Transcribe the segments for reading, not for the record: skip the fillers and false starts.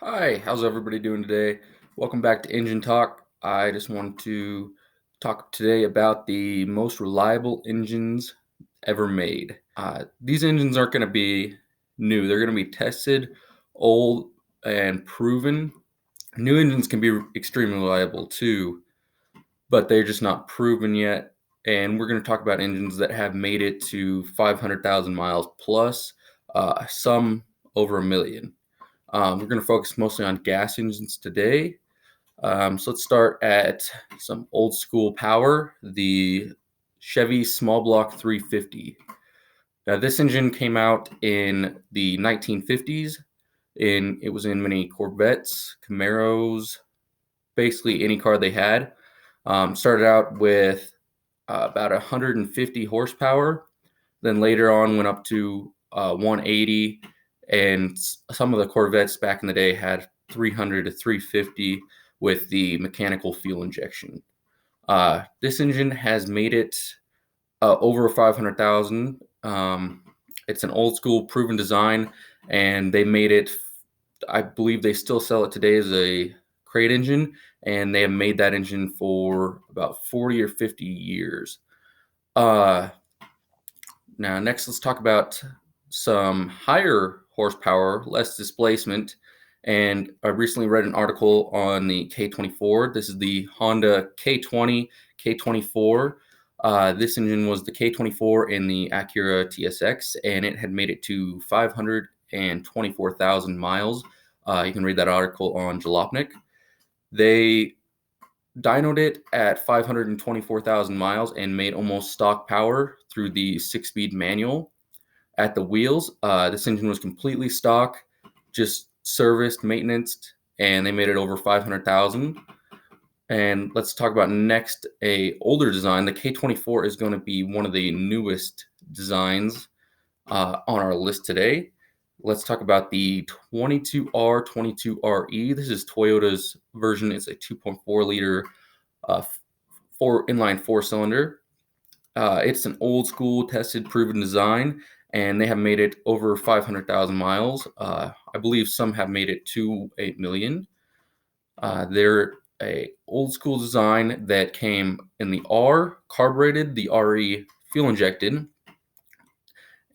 Hi, how's everybody doing today? Welcome back to Engine Talk. I just want to talk today about the most reliable engines ever made. These engines aren't going to be new, they're going to be tested, old, and proven. New engines can be extremely reliable too, but they're just not proven yet. And we're going to talk about engines that have made it to 500,000 miles plus, some over a million. We're going to focus mostly on gas engines today. So let's start at some old school power, the Chevy small block 350. Now, this engine came out in the 1950s. It was in many Corvettes, Camaros, basically any car they had. Started out with about 150 horsepower. Then later on went up to 180, and some of the Corvettes back in the day had 300 to 350 with the mechanical fuel injection. This engine has made it over 500,000. It's an old school proven design, and they made it. I believe they still sell it today as a crate engine, and they have made that engine for about 40 or 50 years. Uh, Now, next, let's talk about some higher horsepower, less displacement. And I recently read an article on the K24. This is the Honda K20, K24. This engine was the K24 in the Acura TSX, and it had made it to 524,000 miles. You can read that article on Jalopnik. They dynoed it at 524,000 miles and made almost stock power through the 6-speed manual. At the wheels, this engine was completely stock, just serviced, maintenanced, and they made it over 500,000. And let's talk about next a older design. The K24 is going to be one of the newest designs on our list today. Let's talk about the 22R, 22RE. This is Toyota's version. It's a 2.4 liter uh, inline four cylinder. It's an old school, tested, proven design, and they have made it over 500,000 miles. I believe some have made it to 8 million. They're a old school design that came in the R carbureted, the RE fuel injected,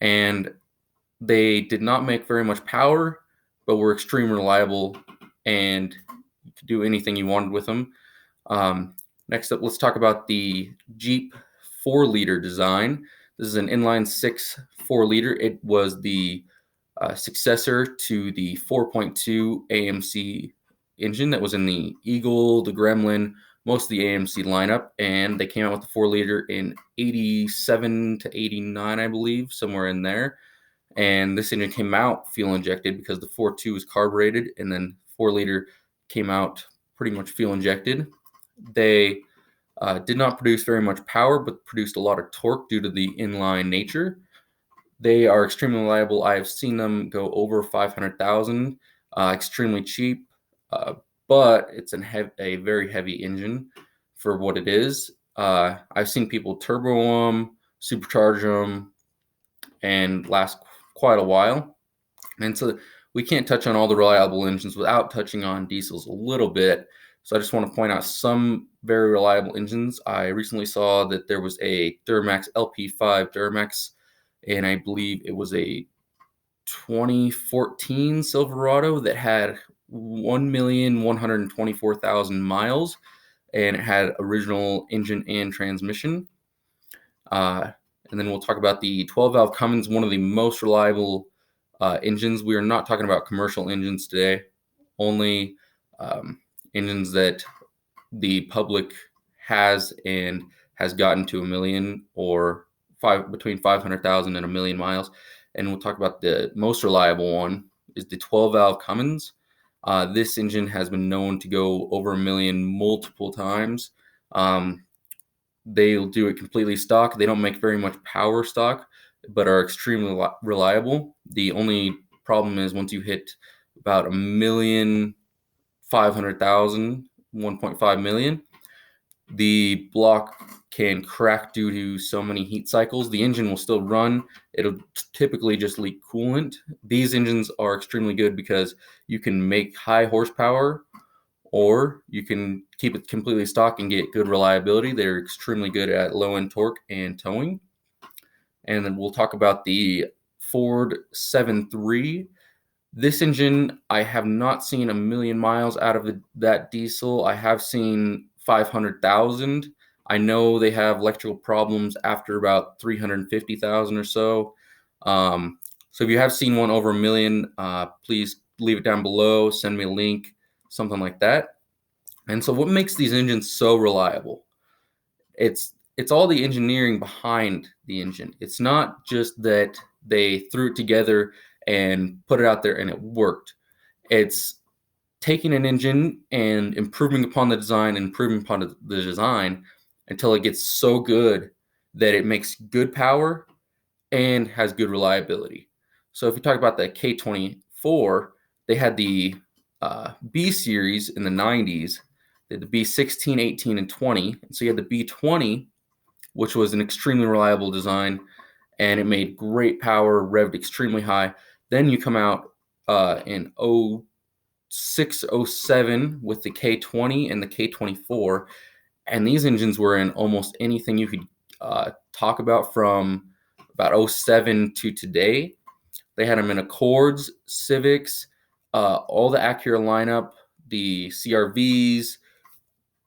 and they did not make very much power, but were extremely reliable, and you could do anything you wanted with them. Next up, let's talk about the Jeep 4-liter design. This is an inline 6 4-liter. It was the successor to the 4.2 AMC engine that was in the Eagle, the Gremlin, most of the AMC lineup, and they came out with the 4-liter in 87 to 89, I believe, somewhere in there. And this engine came out fuel injected because the 4.2 was carbureted, and then 4-liter came out pretty much fuel injected. They did not produce very much power, but produced a lot of torque due to the inline nature. They are extremely reliable. I have seen them go over 500,000, extremely cheap, but it's a very heavy engine for what it is. I've seen people turbo them, supercharge them, and last quite a while. And so we can't touch on all the reliable engines without touching on diesels a little bit. So I just want to point out some very reliable engines. I recently saw that there was a Duramax LP5 Duramax, and I believe it was a 2014 Silverado that had 1,124,000 miles, and it had original engine and transmission. And then we'll talk about the 12-valve Cummins, one of the most reliable engines. We are not talking about commercial engines today, only engines that the public has and has gotten to a million or between 500,000 and a million miles. And we'll talk about the most reliable one is the 12-valve Cummins. This engine has been known to go over a million multiple times. They'll do it completely stock. They don't make very much power stock, but are extremely reliable. The only problem is once you hit about 1,500,000, 1.5 million, the block can crack due to so many heat cycles. The engine will still run. It'll typically just leak coolant. These engines are extremely good because you can make high horsepower, or you can keep it completely stock and get good reliability. They're extremely good at low-end torque and towing. And then we'll talk about the Ford 7.3. This engine, I have not seen a million miles out of that diesel. I have seen 500,000. I know they have electrical problems after about 350,000 or so. So if you have seen one over a million, please leave it down below. Send me a link, something like that. And so what makes these engines so reliable? It's all the engineering behind the engine. It's not just that they threw it together and put it out there and it worked. It's taking an engine and improving upon the design and improving upon the design until it gets so good that it makes good power and has good reliability. So if you talk about the K24, they had the B series in the 90s. They had the B16, 18, and 20. And so you had the B20, which was an extremely reliable design, and it made great power, revved extremely high. Then you come out in 06, 07 with the K20 and the K24, and these engines were in almost anything you could talk about from about 07 to today. They had them in Accords, Civics, all the Acura lineup, the CRVs,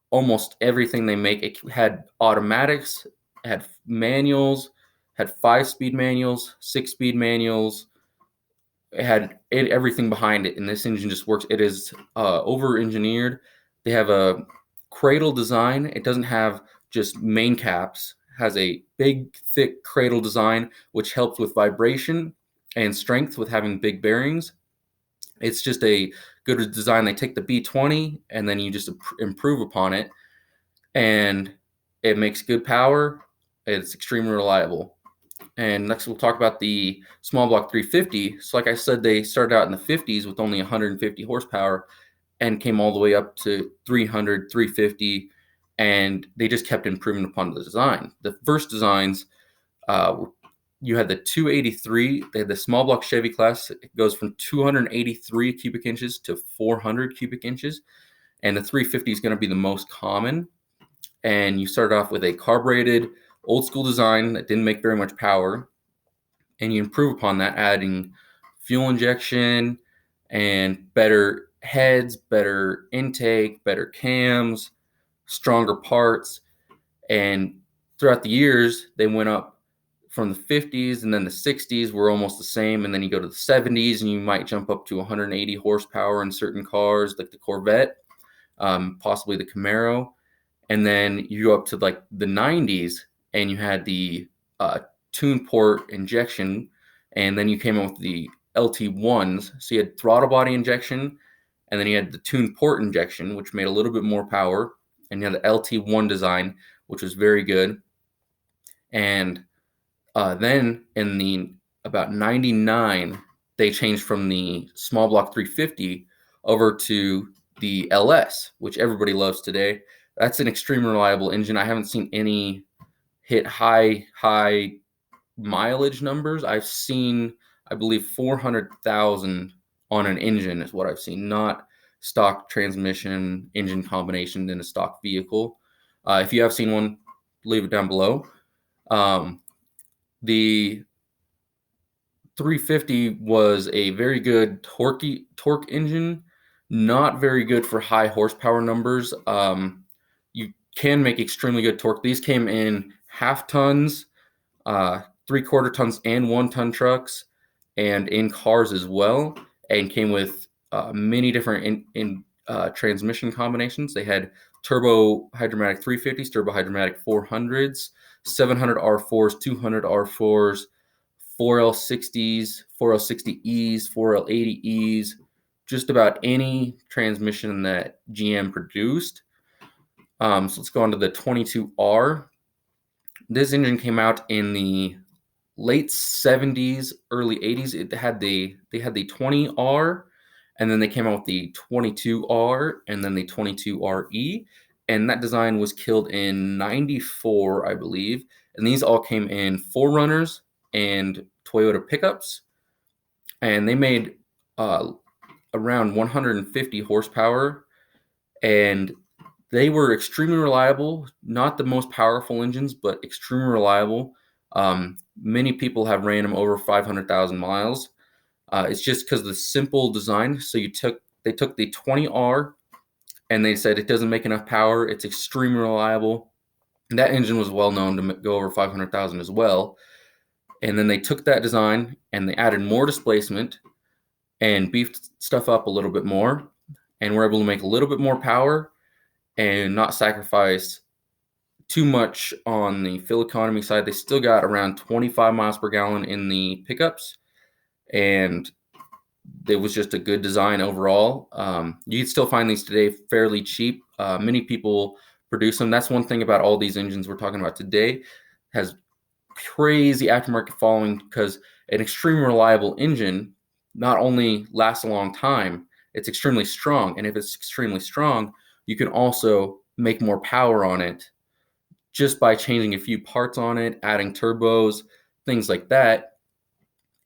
almost everything they make. It had automatics, had manuals, had 5-speed manuals, 6-speed manuals. It had everything behind it, and this engine just works. It is over-engineered. They have a cradle design. It doesn't have just main caps. It has a big, thick cradle design, which helps with vibration and strength with having big bearings. It's just a good design. They take the B20, and then you just improve upon it, and it makes good power. It's extremely reliable. And next we'll talk about the small block 350. So like I said, they started out in the 50s with only 150 horsepower and came all the way up to 300, 350, and they just kept improving upon the design. The first designs, you had the 283. They had the small block Chevy class. It goes from 283 cubic inches to 400 cubic inches, and the 350 is going to be the most common. And you started off with a carbureted old school design that didn't make very much power, and you improve upon that, adding fuel injection and better heads, better intake, better cams, stronger parts. And throughout the years, they went up from the 50s, and then the 60s were almost the same, and then you go to the 70s and you might jump up to 180 horsepower in certain cars like the Corvette, possibly the Camaro. And then you go up to like the 90s and you had the tune port injection, and then you came up with the LT1s. So you had throttle body injection, and then you had the tune port injection, which made a little bit more power, and you had the LT1 design, which was very good. And then in the about 99, they changed from the small block 350 over to the LS, which everybody loves today. That's an extremely reliable engine. I haven't seen any hit high mileage numbers. I've seen, I believe, 400,000 on an engine is what I've seen, not stock transmission engine combination in a stock vehicle. If you have seen one, leave it down below. The 350 was a very good torque engine, not very good for high horsepower numbers. You can make extremely good torque. These came in half tons, 3/4 tons, and 1-ton trucks, and in cars as well, and came with many different transmission combinations. They had turbo hydromatic 350s, turbo hydromatic 400s, 700 R4s, 200 R4s, 4L60s, 4L60Es, 4L80Es, just about any transmission that GM produced. So let's go on to the 22R. This engine came out in the late 70s, early 80s. They had the 20R, and then they came out with the 22R, and then the 22RE. and that design was killed in 94, I believe. And these all came in 4Runners and Toyota pickups. And they made around 150 horsepower. And they were extremely reliable, not the most powerful engines, but extremely reliable. Many people have ran them over 500,000 miles. It's just because of the simple design. So they took the 20R and they said it doesn't make enough power. It's extremely reliable. And that engine was well known to go over 500,000 as well. And then they took that design and they added more displacement and beefed stuff up a little bit more, and were able to make a little bit more power and not sacrifice too much on the fuel economy side. They still got around 25 miles per gallon in the pickups, and it was just a good design overall. You can still find these today fairly cheap. Many people produce them. That's one thing about all these engines we're talking about today, has crazy aftermarket following, because an extremely reliable engine not only lasts a long time, it's extremely strong. And if it's extremely strong, you can also make more power on it just by changing a few parts on it, adding turbos, things like that.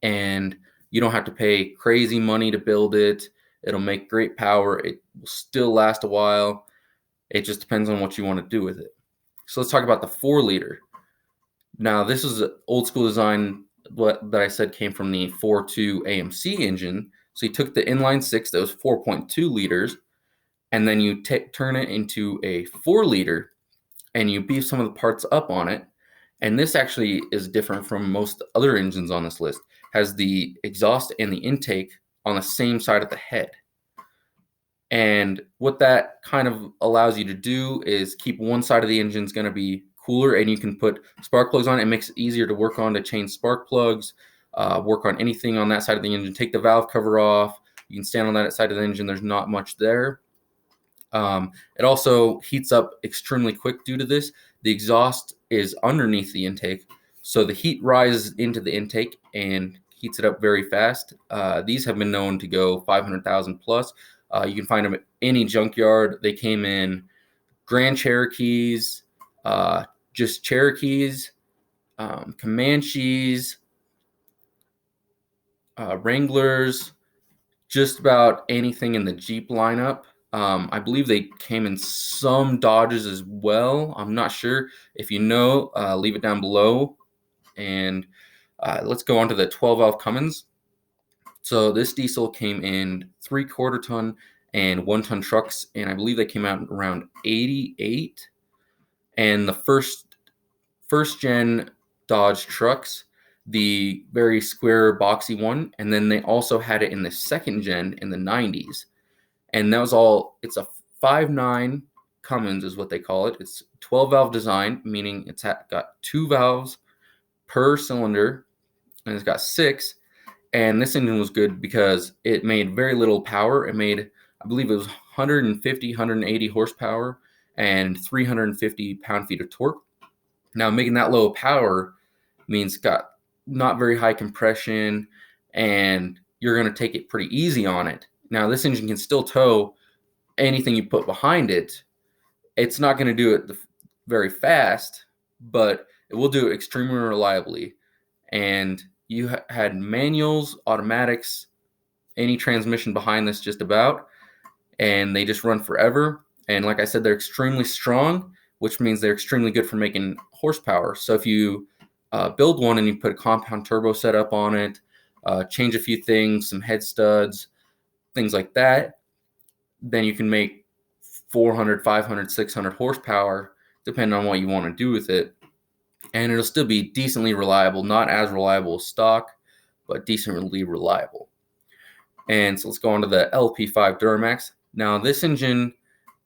And you don't have to pay crazy money to build it. It'll make great power. It will still last a while. It just depends on what you want to do with it. So let's talk about the 4-liter. Now, this is an old school design that I said came from the 4.2 AMC engine. So you took the inline six that was 4.2 liters, and then you turn it into a 4-liter, and you beef some of the parts up on it. And this actually is different from most other engines on this list. Has the exhaust and the intake on the same side of the head. And what that kind of allows you to do is keep one side of the engine is going to be cooler, and you can put spark plugs on it. It makes it easier to work on, to change spark plugs, work on anything on that side of the engine. Take the valve cover off. You can stand on that side of the engine. There's not much there. It also heats up extremely quick due to this. The exhaust is underneath the intake, so the heat rises into the intake and heats it up very fast. These have been known to go 500,000 plus. You can find them at any junkyard. They came in Grand Cherokees, just Cherokees, Comanches, Wranglers, just about anything in the Jeep lineup. I believe they came in some Dodges as well. I'm not sure. If you know, leave it down below. And let's go on to the 12-valve Cummins. So this diesel came in 3/4 ton and 1-ton trucks, and I believe they came out around 88. And the first gen Dodge trucks, the very square boxy one, and then they also had it in the second gen in the 90s. And that was all. It's a 5.9 Cummins is what they call it. It's 12-valve design, meaning it's got 2 valves per cylinder, and it's got 6. And this engine was good because it made very little power. It made, I believe it was 150, 180 horsepower and 350 pound-feet of torque. Now, making that low power means it's got not very high compression, and you're going to take it pretty easy on it. Now, this engine can still tow anything you put behind it. It's not going to do it very fast, but it will do it extremely reliably. And you had manuals, automatics, any transmission behind this just about, and they just run forever. And like I said, they're extremely strong, which means they're extremely good for making horsepower. So if you build one and you put a compound turbo setup on it, change a few things, some head studs, things like that, then you can make 400, 500, 600 horsepower, depending on what you want to do with it. And it'll still be decently reliable, not as reliable as stock, but decently reliable. And so let's go on to the LP5 Duramax. Now, this engine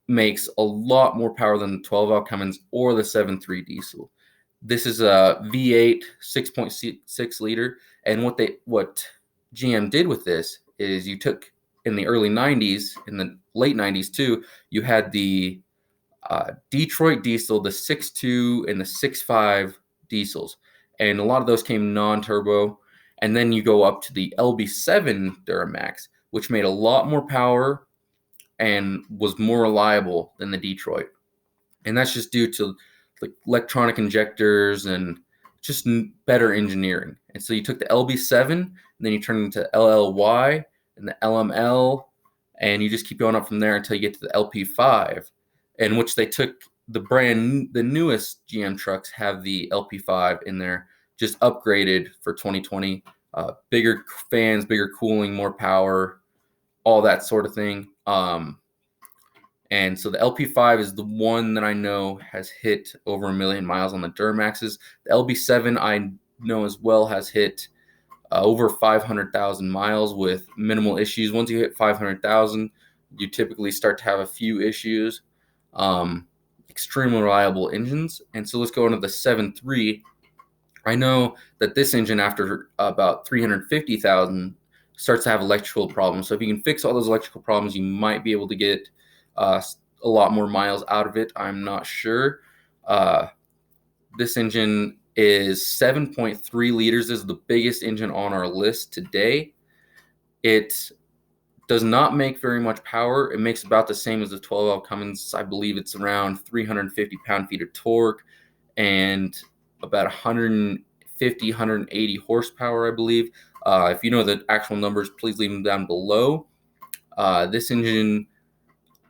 makes a lot more power than the 12-valve Cummins or the 7.3 diesel. This is a V8 6.6 liter. And what GM did with this is you took, in the early 90s, in the late 90s too, you had the Detroit diesel, the 6.2 and the 6.5 diesels. And a lot of those came non-turbo. And then you go up to the LB7 Duramax, which made a lot more power and was more reliable than the Detroit. and that's just due to like electronic injectors and just better engineering. And so you took the LB7, and then you turn it into LLY and the LML, and you just keep going up from there until you get to the LP5, in which they took the newest GM trucks have the LP5 in there, just upgraded for 2020. Bigger fans, bigger cooling, more power, all that sort of thing. And so the LP5 is the one that I know has hit over 1 million miles on the Duramaxes. The LB7 I know as well has hit over 500,000 miles with minimal issues. Once you hit 500,000, you typically start to have a few issues. Extremely reliable engines. And so let's go into the 7.3. I know that this engine, after about 350,000, starts to have electrical problems. So if you can fix all those electrical problems, you might be able to get a lot more miles out of it. I'm not sure. This engine is 7.3 liters. This is the biggest engine on our list today. It does not make very much power. It makes about the same as the 12L Cummins. I believe it's around 350 pound-feet of torque and about 150, 180 horsepower, I believe. If you know the actual numbers, please leave them down below. This engine,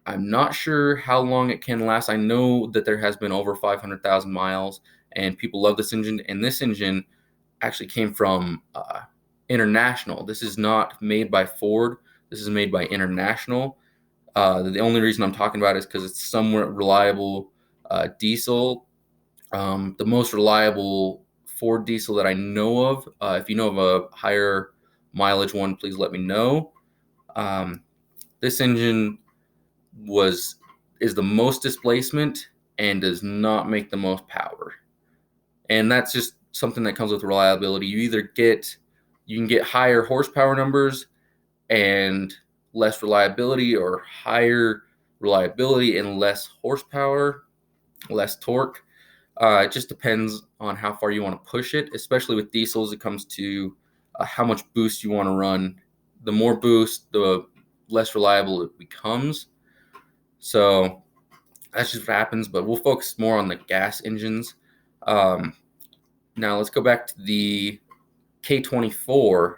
I'm not sure how long it can last. I know that there has been over 500,000 miles, and people love this engine. And this engine actually came from International. This is not made by Ford. This is made by International. The only reason I'm talking about it is because it's somewhat reliable diesel. The most reliable Ford diesel that I know of. If you know of a higher mileage one, please let me know. This engine is the most displacement and does not make the most power. And that's just something that comes with reliability. You can get higher horsepower numbers and less reliability, or higher reliability and less horsepower, less torque. It just depends on how far you want to push it, especially with diesels. It comes to how much boost you want to run. The more boost, the less reliable it becomes. So that's just what happens, but we'll focus more on the gas engines. Now let's go back to the K24.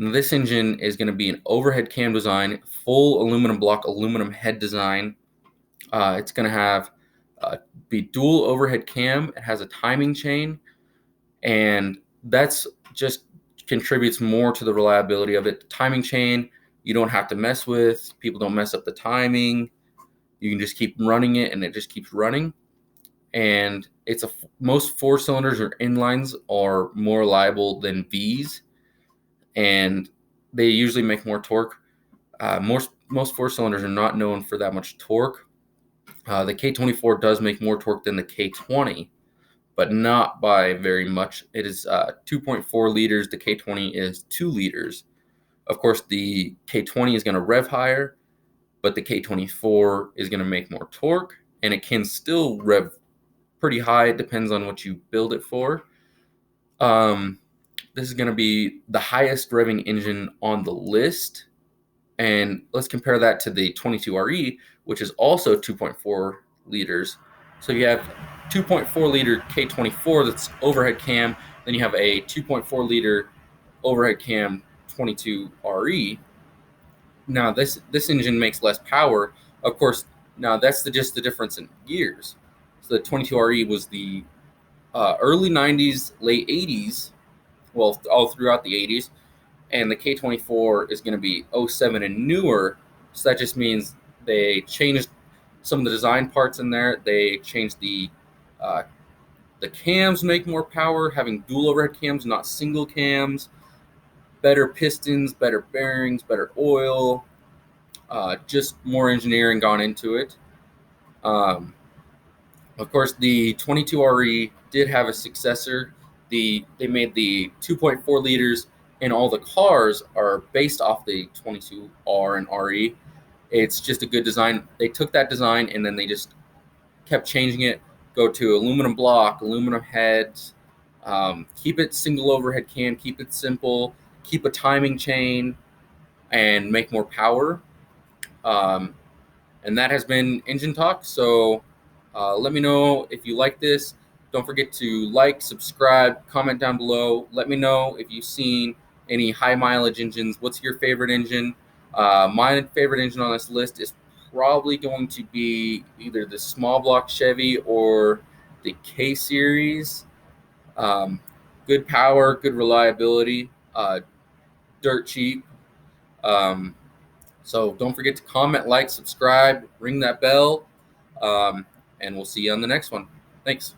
Now, this engine is going to be an overhead cam design, full aluminum block, aluminum head design. It's going to have be dual overhead cam. It has a timing chain, and that's just contributes more to the reliability of it. The timing chain, you don't have to mess with. People don't mess up the timing. You can just keep running it, and it just keeps running. And most 4-cylinders or inlines are more reliable than V's, and they usually make more torque. Most 4-cylinders are not known for that much torque. The K24 does make more torque than the K20, but not by very much. It is 2.4 liters. The K20 is 2 liters. Of course, the K20 is going to rev higher, but the K24 is going to make more torque, and it can still rev pretty high. It depends on what you build it for. This is going to be the highest revving engine on the list. And let's compare that to the 22RE, which is also 2.4 liters. So you have 2.4 liter K24 that's overhead cam. Then you have a 2.4 liter overhead cam 22RE. Now this engine makes less power. Of course, now that's just the difference in years. So the 22RE was the early 90s, late 80s, well, all throughout the 80s. And the K24 is going to be 07 and newer. So that just means they changed some of the design parts in there. They changed the cams, make more power, having dual overhead cams, not single cams, better pistons, better bearings, better oil, just more engineering gone into it. Of course, the 22RE did have a successor. They made the 2.4 liters, and all the cars are based off the 22R and RE. It's just a good design. They took that design and then they just kept changing it. Go to aluminum block, aluminum heads, keep it single overhead cam, keep it simple, keep a timing chain, and make more power. And that has been Engine Talk. So Let me know if you like this. Don't forget to like, subscribe, comment down below. Let me know if you've seen any high mileage engines. What's your favorite engine? My favorite engine on this list is probably going to be either the small block Chevy or the K Series. Um, Good power, good reliability, dirt cheap. Um, so don't forget to comment, like, subscribe, ring that bell, um, and we'll see you on the next one. Thanks.